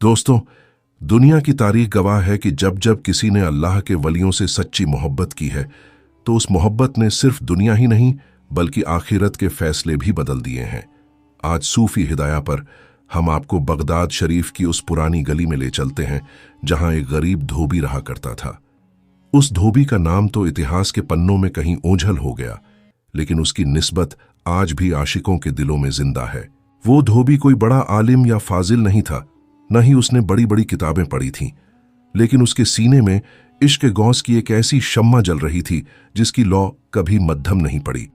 दोस्तों, दुनिया की तारीख गवाह है कि जब जब किसी ने अल्लाह के वलियों से सच्ची मोहब्बत की है तो उस मोहब्बत ने सिर्फ दुनिया ही नहीं बल्कि आखिरत के फैसले भी बदल दिए हैं। आज सूफी हिदाया पर हम आपको बगदाद शरीफ की उस पुरानी गली में ले चलते हैं जहां एक गरीब धोबी रहा करता था। उस धोबी का नाम तो इतिहास के पन्नों में कहीं ओझल हो गया, लेकिन उसकी निस्बत आज भी आशिकों के दिलों में जिंदा है। वो धोबी कोई बड़ा आलिम या फाजिल नहीं था, न ही उसने बड़ी बड़ी किताबें पढ़ी थीं, लेकिन उसके सीने में इश्क गौस की एक ऐसी शम्मा जल रही थी जिसकी लौ कभी मद्धम नहीं पड़ी।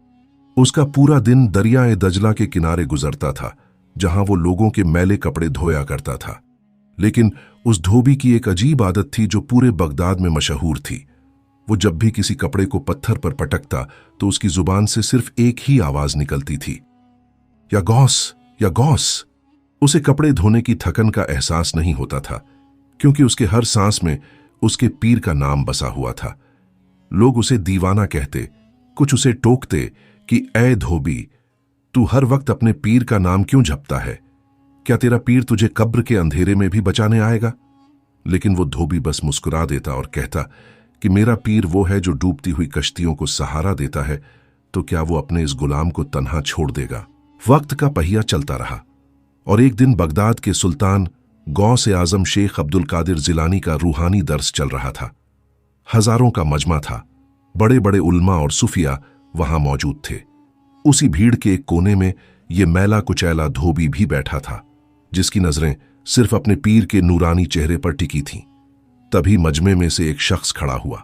उसका पूरा दिन दरियाए दजला के किनारे गुजरता था, जहां वो लोगों के मैले कपड़े धोया करता था। लेकिन उस धोबी की एक अजीब आदत थी जो पूरे बगदाद में मशहूर थी। वो जब भी किसी कपड़े को पत्थर पर पटकता तो उसकी जुबान से सिर्फ एक ही आवाज निकलती थी, या गौस, या गौस। उसे कपड़े धोने की थकन का एहसास नहीं होता था, क्योंकि उसके हर सांस में उसके पीर का नाम बसा हुआ था। लोग उसे दीवाना कहते, कुछ उसे टोकते कि ऐ धोबी, तू हर वक्त अपने पीर का नाम क्यों जपता है? क्या तेरा पीर तुझे कब्र के अंधेरे में भी बचाने आएगा? लेकिन वो धोबी बस मुस्कुरा देता और कहता कि मेरा पीर वो है जो डूबती हुई कश्तियों को सहारा देता है, तो क्या वो अपने इस गुलाम को तन्हा छोड़ देगा? वक्त का पहिया चलता रहा और एक दिन बगदाद के सुल्तान गौसे आजम शेख अब्दुल कादिर जिलानी का रूहानी दर्स चल रहा था। हजारों का मजमा था, बड़े बड़े उल्मा और सुफिया वहां मौजूद थे। उसी भीड़ के एक कोने में ये मैला कुचैला धोबी भी बैठा था, जिसकी नजरें सिर्फ अपने पीर के नूरानी चेहरे पर टिकी थीं। तभी मजमे में से एक शख्स खड़ा हुआ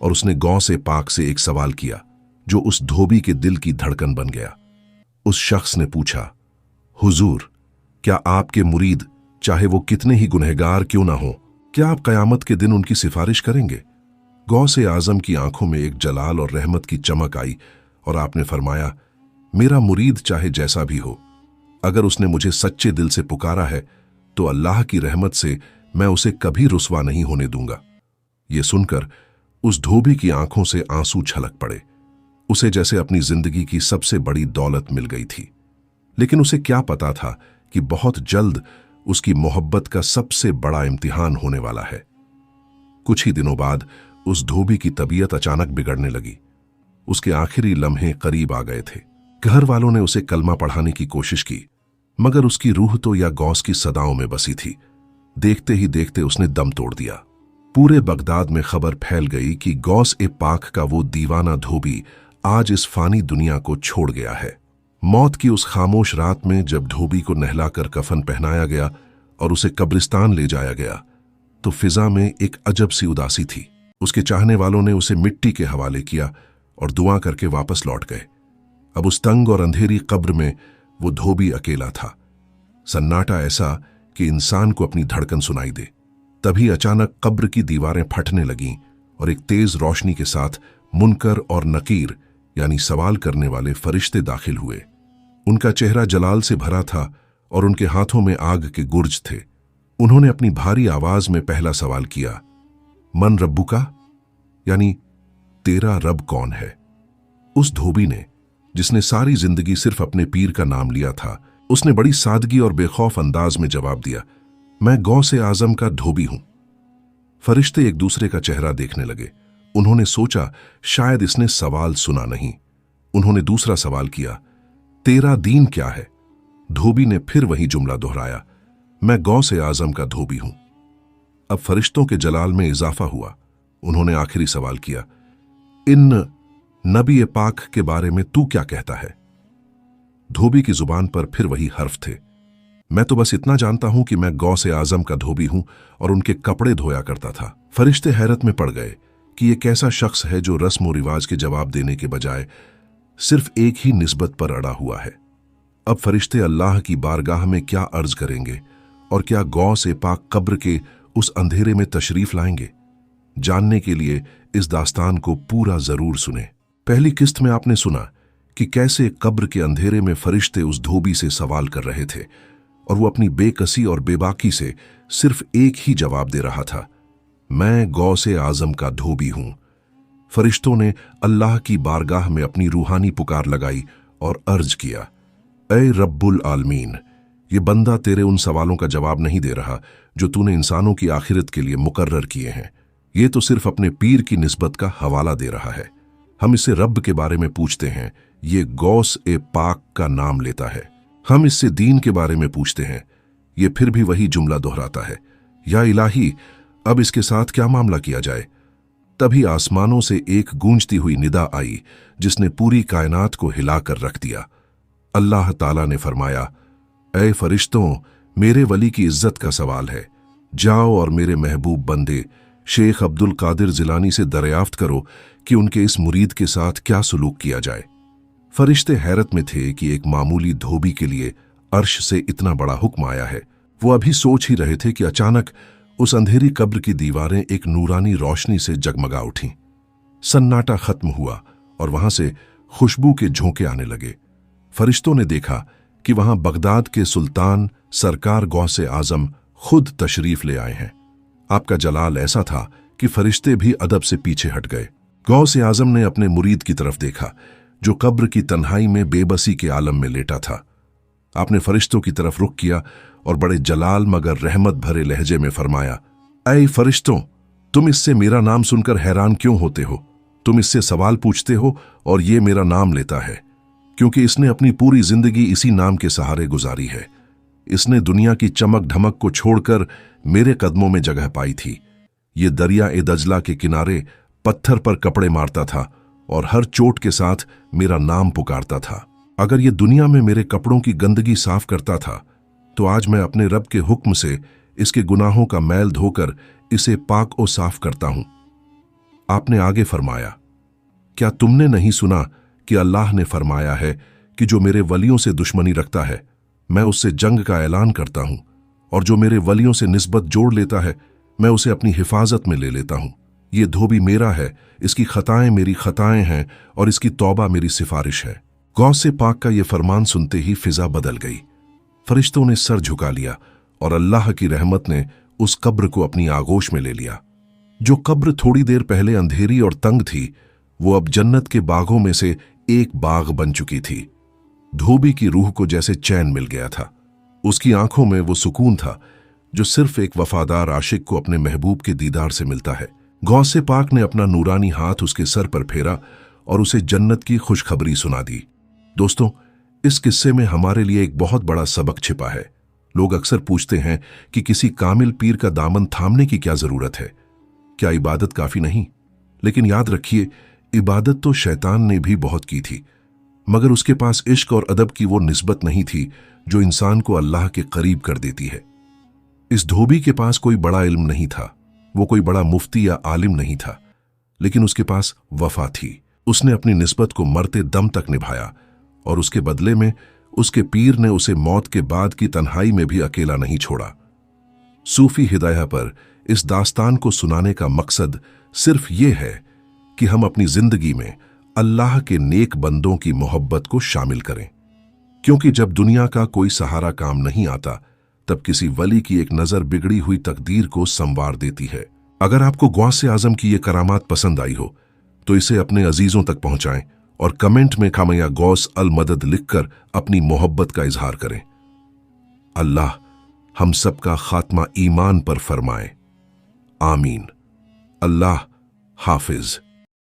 और उसने गौसे पाक से एक सवाल किया जो उस धोबी के दिल की धड़कन बन गया। उस शख्स ने पूछा, हुजूर, क्या आपके मुरीद, चाहे वो कितने ही गुनहगार क्यों ना हो, क्या आप कयामत के दिन उनकी सिफारिश करेंगे? गौसे आजम की आंखों में एक जलाल और रहमत की चमक आई और आपने फरमाया, मेरा मुरीद चाहे जैसा भी हो, अगर उसने मुझे सच्चे दिल से पुकारा है तो अल्लाह की रहमत से मैं उसे कभी रुस्वा नहीं होने दूंगा। ये सुनकर उस धोबी की आंखों से आंसू छलक पड़े। उसे जैसे अपनी जिंदगी की सबसे बड़ी दौलत मिल गई थी। लेकिन उसे क्या पता था कि बहुत जल्द उसकी मोहब्बत का सबसे बड़ा इम्तिहान होने वाला है। कुछ ही दिनों बाद उस धोबी की तबीयत अचानक बिगड़ने लगी। उसके आखिरी लम्हे करीब आ गए थे। घर वालों ने उसे कलमा पढ़ाने की कोशिश की, मगर उसकी रूह तो या गौस की सदाओं में बसी थी। देखते ही देखते उसने दम तोड़ दिया। पूरे बगदाद में खबर फैल गई कि गौस ए पाक का वो दीवाना धोबी आज इस फानी दुनिया को छोड़ गया है। मौत की उस खामोश रात में जब धोबी को नहलाकर कफन पहनाया गया और उसे कब्रिस्तान ले जाया गया, तो फिजा में एक अजब सी उदासी थी। उसके चाहने वालों ने उसे मिट्टी के हवाले किया और दुआ करके वापस लौट गए। अब उस तंग और अंधेरी कब्र में वो धोबी अकेला था। सन्नाटा ऐसा कि इंसान को अपनी धड़कन सुनाई दे। तभी अचानक कब्र की दीवारें फटने लगीं और एक तेज रोशनी के साथ मुनकर और नकीर यानी सवाल करने वाले फरिश्ते दाखिल हुए। उनका चेहरा जलाल से भरा था और उनके हाथों में आग के गुर्ज थे। उन्होंने अपनी भारी आवाज में पहला सवाल किया, मन रब्बुका, यानी तेरा रब कौन है? उस धोबी ने, जिसने सारी जिंदगी सिर्फ अपने पीर का नाम लिया था, उसने बड़ी सादगी और बेखौफ अंदाज में जवाब दिया, मैं गौसे आजम का धोबी हूं। फरिश्ते एक दूसरे का चेहरा देखने लगे। उन्होंने सोचा शायद इसने सवाल सुना नहीं। उन्होंने दूसरा सवाल किया, तेरा दीन क्या है? धोबी ने फिर वही जुमला दोहराया, मैं गौसे आजम का धोबी हूं। अब फरिश्तों के जलाल में इजाफा हुआ। उन्होंने आखिरी सवाल किया, इन नबी पाक के बारे में तू क्या कहता है? धोबी की जुबान पर फिर वही हर्फ थे, मैं तो बस इतना जानता हूं कि मैं गौसे आजम का धोबी हूं और उनके कपड़े धोया करता था। फरिश्ते हैरत में पड़ गए कि ये कैसा शख्स है जो रस्म और रिवाज के जवाब देने के बजाय सिर्फ एक ही निस्बत पर अड़ा हुआ है। अब फरिश्ते अल्लाह की बारगाह में क्या अर्ज करेंगे और क्या गौसे पाक कब्र के उस अंधेरे में तशरीफ लाएंगे? जानने के लिए इस दास्तान को पूरा जरूर सुने। पहली किस्त में आपने सुना कि कैसे कब्र के अंधेरे में फरिश्ते उस धोबी से सवाल कर रहे थे और वो अपनी बेकसी और बेबाकी से सिर्फ एक ही जवाब दे रहा था, मैं गौसे आजम का धोबी हूं। फरिश्तों ने अल्लाह की बारगाह में अपनी रूहानी पुकार लगाई और अर्ज किया, ऐ रब्बुल आलमीन, ये बंदा तेरे उन सवालों का जवाब नहीं दे रहा जो तूने इंसानों की आखिरत के लिए मुकर्रर किए हैं। ये तो सिर्फ अपने पीर की निस्बत का हवाला दे रहा है। हम इससे रब के बारे में पूछते हैं, ये गौस ए पाक का नाम लेता है। हम इससे दीन के बारे में पूछते हैं, ये फिर भी वही जुमला दोहराता है, या इलाही अब इसके साथ क्या मामला किया जाए। तभी आसमानों से एक गूंजती हुई निदा आई जिसने पूरी कायनात को हिलाकर रख दिया। अल्लाह ताला ने फरमाया, ऐ फरिश्तों, मेरे वली की इज्जत का सवाल है, जाओ और मेरे महबूब बंदे शेख अब्दुल कादिर जिलानी से दरियाफ्त करो कि उनके इस मुरीद के साथ क्या सलूक किया जाए। फरिश्ते हैरत में थे कि एक मामूली धोबी के लिए अर्श से इतना बड़ा हुक्म आया है। वो अभी सोच ही रहे थे कि अचानक उस अंधेरी कब्र की दीवारें एक नूरानी रोशनी से जगमगा उठीं। सन्नाटा खत्म हुआ और वहां से खुशबू के झोंके आने लगे। फरिश्तों ने देखा कि वहां बगदाद के सुल्तान सरकार गौसे आजम खुद तशरीफ ले आए हैं। आपका जलाल ऐसा था कि फरिश्ते भी अदब से पीछे हट गए। गौसे आजम ने अपने मुरीद की तरफ देखा जो कब्र की तन्हाई में बेबसी के आलम में लेटा था। आपने फरिश्तों की तरफ रुख किया और बड़े जलाल मगर रहमत भरे लहजे में फरमाया, ऐ फरिश्तों, तुम इससे मेरा नाम सुनकर हैरान क्यों होते हो? तुम इससे सवाल पूछते हो और ये मेरा नाम लेता है, क्योंकि इसने अपनी पूरी जिंदगी इसी नाम के सहारे गुजारी है। इसने दुनिया की चमक ढमक को छोड़कर मेरे कदमों में जगह पाई थी। ये दरिया ए दजला के किनारे पत्थर पर कपड़े मारता था और हर चोट के साथ मेरा नाम पुकारता था। अगर ये दुनिया में मेरे कपड़ों की गंदगी साफ करता था तो आज मैं अपने रब के हुक्म से इसके गुनाहों का मैल धोकर इसे पाक और साफ करता हूं। आपने आगे फरमाया, क्या तुमने नहीं सुना कि अल्लाह ने फरमाया है कि जो मेरे वलियों से दुश्मनी रखता है मैं उससे जंग का ऐलान करता हूं, और जो मेरे वलियों से निस्बत जोड़ लेता है मैं उसे अपनी हिफाजत में ले लेता हूं। ये धोबी मेरा है, इसकी खताएं मेरी खताएं हैं और इसकी तौबा मेरी सिफारिश है। गौसे पाक का ये फरमान सुनते ही फिजा बदल गई। फरिश्तों ने सर झुका लिया और अल्लाह की रहमत ने उस कब्र को अपनी आगोश में ले लिया। जो कब्र थोड़ी देर पहले अंधेरी और तंग थी, वो अब जन्नत के बागों में से एक बाग बन चुकी थी। धोबी की रूह को जैसे चैन मिल गया था। उसकी आंखों में वो सुकून था जो सिर्फ एक वफादार आशिक को अपने महबूब के दीदार से मिलता है। गौसे पाक ने अपना नूरानी हाथ उसके सर पर फेरा और उसे जन्नत की खुशखबरी सुना दी। दोस्तों, इस किस्से में हमारे लिए एक बहुत बड़ा सबक छिपा है। लोग अक्सर पूछते हैं कि किसी कामिल पीर का दामन थामने की क्या जरूरत है? क्या इबादत काफी नहीं? लेकिन याद रखिए, इबादत तो शैतान ने भी बहुत की थी, मगर उसके पास इश्क और अदब की वो निस्बत नहीं थी जो इंसान को अल्लाह के करीब कर देती है। इस धोबी के पास कोई बड़ा इल्म नहीं था, वो कोई बड़ा मुफ्ती या आलिम नहीं था, लेकिन उसके पास वफा थी। उसने अपनी निस्बत को मरते दम तक निभाया और उसके बदले में उसके पीर ने उसे मौत के बाद की तन्हाई में भी अकेला नहीं छोड़ा। सूफी हिदायत पर इस दास्तान को सुनाने का मकसद सिर्फ ये है कि हम अपनी जिंदगी में अल्लाह के नेक बंदों की मोहब्बत को शामिल करें, क्योंकि जब दुनिया का कोई सहारा काम नहीं आता तब किसी वली की एक नजर बिगड़ी हुई तकदीर को संवार देती है। अगर आपको गौसे आजम की ये करामात पसंद आई हो तो इसे अपने अजीजों तक पहुंचाएं और कमेंट में खामिया गौस अल मदद लिखकर अपनी मोहब्बत का इजहार करें। अल्लाह हम सबका खात्मा ईमान पर फरमाए। आमीन। अल्लाह हाफिज।